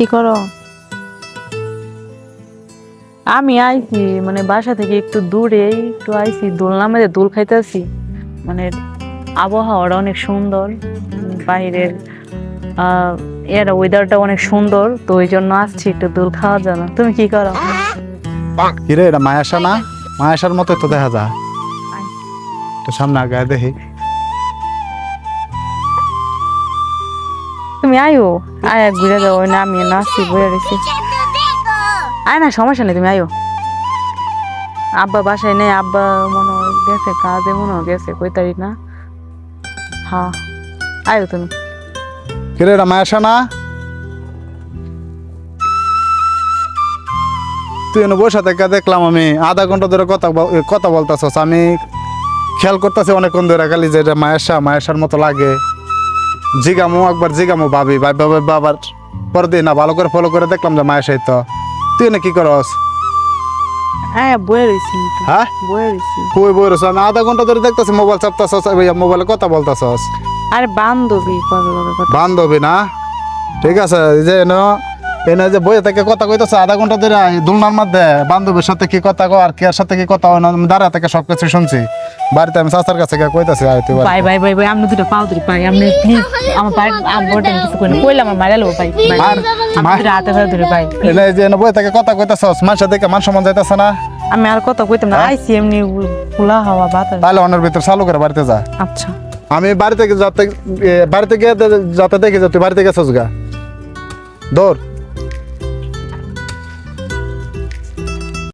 কি করো? আমি আইছি মানে বাসা থেকে একটু দূরে একটু আইছি, দোলনা মেরে দোল খাইতেছি। মানে আবহাওয়াটা অনেক সুন্দর, বাইরের এর ওয়েদারটা অনেক সুন্দর, তো ওই জন্য আসছি একটু দোল খাওয়ার জন্য। তুমি কি করো? কিরে এটা মায়াশা না? মায়াশার মতো তো দেখা যায়। তো সামনে আগায় দেখি। তুমি আয়ো, আয় ঘুরে যাও, ওই না আমি নাচছি বয়ে রয়েছি। আয় না, সমস্যা নেই, তুমি আয়ো। আব্বা বাসায় নেই, আব্বা মনে হয় গেছে কাজে, মনে হয় গেছে, কই তারিখ না। হ্যাঁ, আয়ো তুমি। কিরে এটা মায়াশা না? তুই এনে বসে থেকে দেখলাম আমি আধা ঘন্টা ধরে কথা বলতেছস। আমি খেয়াল করতেছি অনেকক্ষণ ধরে খালি যে এটা মায়াশার মতো লাগে। জিগামো একবার জিগামো ভাবি বাবার পরে দিই না, ভালো করে ফলো করে দেখলাম যে মায়াশাই তো। তুই এনে কি করস? হ্যাঁ, বয়ে রয়েছি, হ্যাঁ বয়ে রয়েছি। কই বই রয়েছ? আমি আধা ঘন্টা ধরে দেখতেছি মোবাইল চাপতাছস, মোবাইলে কথা বলতেছস। আরে বান্ধবী কথা। বান্ধবী না? ঠিক আছে, এই যে এনে যে বইয়ে থেকে কথা কইতেছে আধা ঘন্টা ধরে দুলনার মধ্যে বান্ধবীর সাথে কি কথা কো আর কেয়ার সাথে কি কথা হয় না, আমি দাঁড়া থেকে সবকিছু শুনছি। বাড়িতে আমি চাচার কাছে গিয়ে কইতাছি আয় তুই ভাই ভাই ভাই ভাই, আপনি দুটো পাও ধরি পাই, আপনি প্লিজ আমার পাই আব্বুটা কিছু করেন, কইলে আমার মারা লব ভাই। আর আমি দুটো হাতে ধরে ধরে ভাই। এনে যে এনে বইয়ে থেকে কথা কইতাছস, মানুষের দেখে মান সম্মান যাইতাছে না? আমি আর কথা কইতাম না, আইছি এমনি খোলা হাওয়া বাতাস। তাহলে অনের ভিতর চালু করে বাড়িতে যা। আচ্ছা, আমি বাড়িতে গিয়ে যাতে দেখি যে তুই বাড়িতে গেছস গা। দৌড়।